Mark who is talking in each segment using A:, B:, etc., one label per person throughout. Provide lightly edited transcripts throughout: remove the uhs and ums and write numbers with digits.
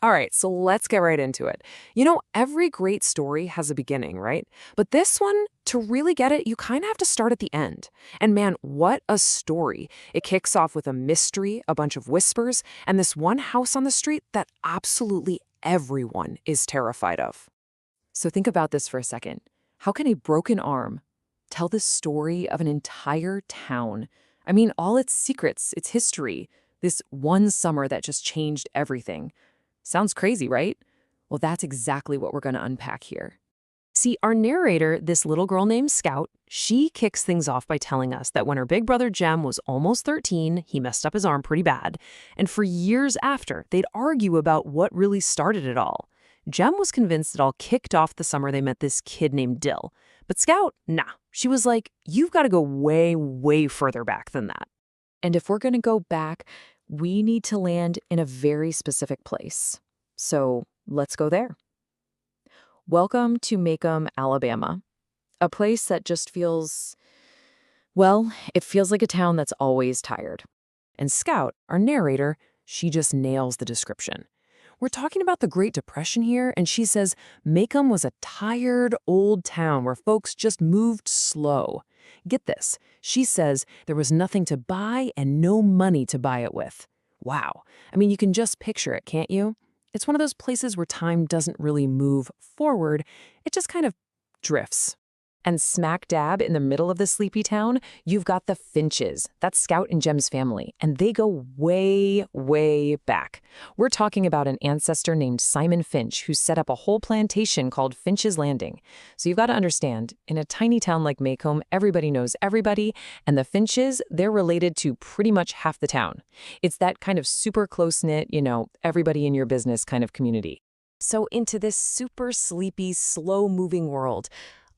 A: All right, so let's get right into it. Every great story has a beginning, right? But this one, to really get it, you kind of have to start at the end. And man, what a story. It kicks off with a mystery, a bunch of whispers, and this one house on the street that absolutely everyone is terrified of. So think about this for a second. How can a broken arm tell the story of an entire town? I mean, all its secrets, its history, this one summer that just changed everything. Sounds crazy, right? Well, that's exactly what we're going to unpack here. See, our narrator, this little girl named Scout, she kicks things off by telling us that when her big brother Jem was almost 13, he messed up his arm pretty bad. And for years after, they'd argue about what really started it all. Jem was convinced it all kicked off the summer they met this kid named Dill. But Scout, nah. She was like, you've got to go way, way further back than that. And if we're going to go back, we need to land in a very specific place. So let's go there. Welcome to Maycomb, Alabama, a place that just feels, well, it feels like a town that's always tired. And Scout, our narrator, she just nails the description. We're talking about the Great Depression here, and she says Maycomb was a tired old town where folks just moved slow. Get this, she says there was nothing to buy and no money to buy it with. Wow. I mean, you can just picture it, can't you? It's one of those places where time doesn't really move forward, it just kind of drifts. And smack dab in the middle of the sleepy town, you've got the Finches. That's Scout and Jem's family, and they go way, way back. We're talking about an ancestor named Simon Finch who set up a whole plantation called Finch's Landing. So you've got to understand, in a tiny town like Maycomb, everybody knows everybody, and the Finches, they're related to pretty much half the town. It's that kind of super close-knit, everybody in your business kind of community. So into this super sleepy, slow-moving world,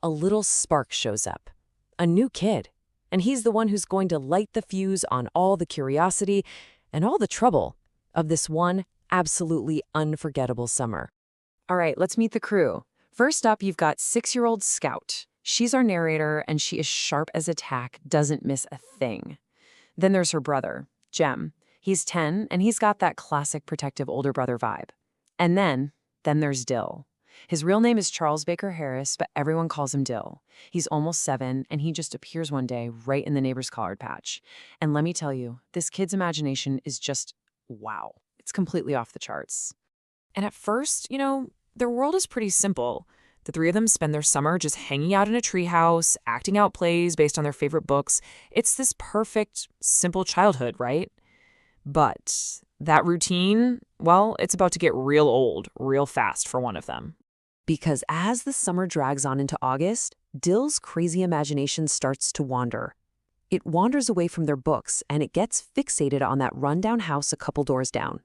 A: a little spark shows up. A new kid. And he's the one who's going to light the fuse on all the curiosity and all the trouble of this one absolutely unforgettable summer. All right, let's meet the crew. First up, you've got 6-year-old Scout. She's our narrator, and she is sharp as a tack, doesn't miss a thing. Then there's her brother, Jem. He's 10, and he's got that classic protective older brother vibe. And then there's Dill. His real name is Charles Baker Harris, but everyone calls him Dill. He's almost 7, and he just appears one day right in the neighbor's collard patch. And let me tell you, this kid's imagination is just, wow. It's completely off the charts. And at first, their world is pretty simple. The three of them spend their summer just hanging out in a treehouse, acting out plays based on their favorite books. It's this perfect, simple childhood, right? But that routine, well, it's about to get real old, real fast for one of them. Because as the summer drags on into August, Dill's crazy imagination starts to wander. It wanders away from their books, and it gets fixated on that rundown house a couple doors down.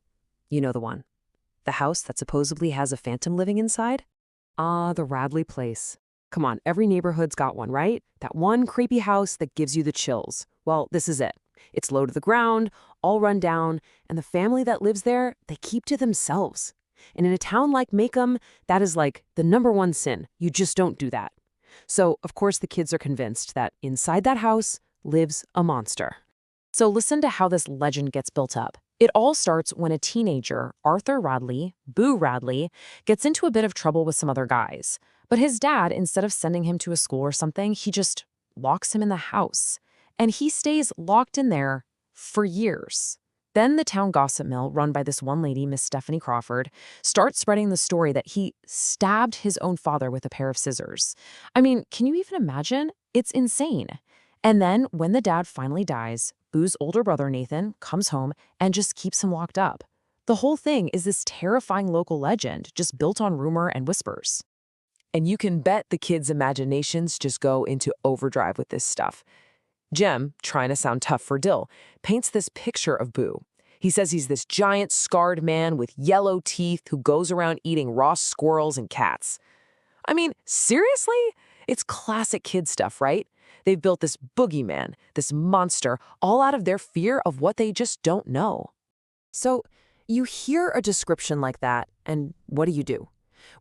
A: You know the one. The house that supposedly has a phantom living inside? Ah, the Radley place. Come on, every neighborhood's got one, right? That one creepy house that gives you the chills. Well, this is it. It's low to the ground, all run down, and the family that lives there, they keep to themselves. And in a town like Maycomb, that is like the #1 sin. You just don't do that. So, of course, the kids are convinced that inside that house lives a monster. So listen to how this legend gets built up. It all starts when a teenager, Arthur Radley, Boo Radley, gets into a bit of trouble with some other guys. But his dad, instead of sending him to a school or something, he just locks him in the house. And he stays locked in there for years. Then the town gossip mill, run by this one lady, Miss Stephanie Crawford, starts spreading the story that he stabbed his own father with a pair of scissors. I mean, can you even imagine? It's insane. And then when the dad finally dies, Boo's older brother, Nathan, comes home and just keeps him locked up. The whole thing is this terrifying local legend, just built on rumor and whispers. And you can bet the kids' imaginations just go into overdrive with this stuff. Jem, trying to sound tough for Dill, paints this picture of Boo. He says he's this giant, scarred man with yellow teeth who goes around eating raw squirrels and cats. I mean, seriously? It's classic kid stuff, right? They've built this boogeyman, this monster, all out of their fear of what they just don't know. So you hear a description like that, and what do?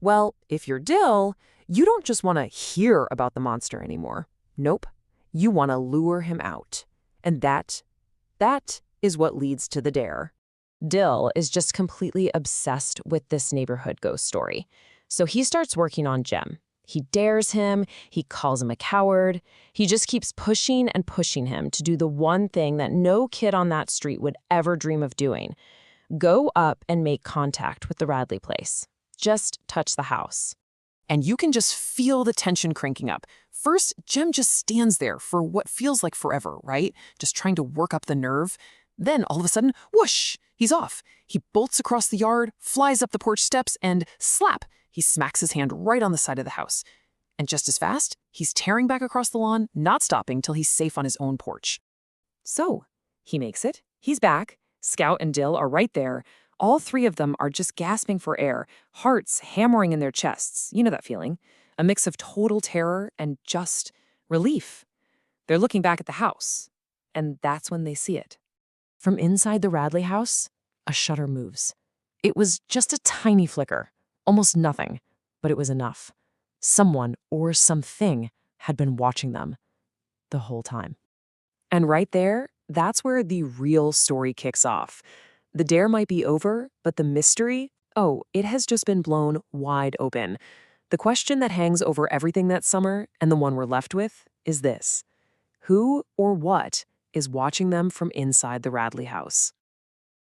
A: Well, if you're Dill, you don't just want to hear about the monster anymore. Nope. You want to lure him out. And that is what leads to the dare.
B: Dill is just completely obsessed with this neighborhood ghost story. So he starts working on Jem. He dares him, he calls him a coward. He just keeps pushing and pushing him to do the one thing that no kid on that street would ever dream of doing: go up and make contact with the Radley place. Just touch the house.
A: And you can just feel the tension cranking up. First, Jem just stands there for what feels like forever, right? Just trying to work up the nerve. Then, all of a sudden, whoosh, he's off. He bolts across the yard, flies up the porch steps, and slap, he smacks his hand right on the side of the house. And just as fast, he's tearing back across the lawn, not stopping till he's safe on his own porch. So, he makes it. He's back. Scout and Dill are right there. All three of them are just gasping for air, hearts hammering in their chests. You know that feeling. A mix of total terror and just relief. They're looking back at the house, and that's when they see it. From inside the Radley house, a shutter moves. It was just a tiny flicker, almost nothing, but it was enough. Someone or something had been watching them the whole time. And right there, that's where the real story kicks off. The dare might be over, but the mystery, oh, it has just been blown wide open. The question that hangs over everything that summer, and the one we're left with, is this: who or what is watching them from inside the Radley house?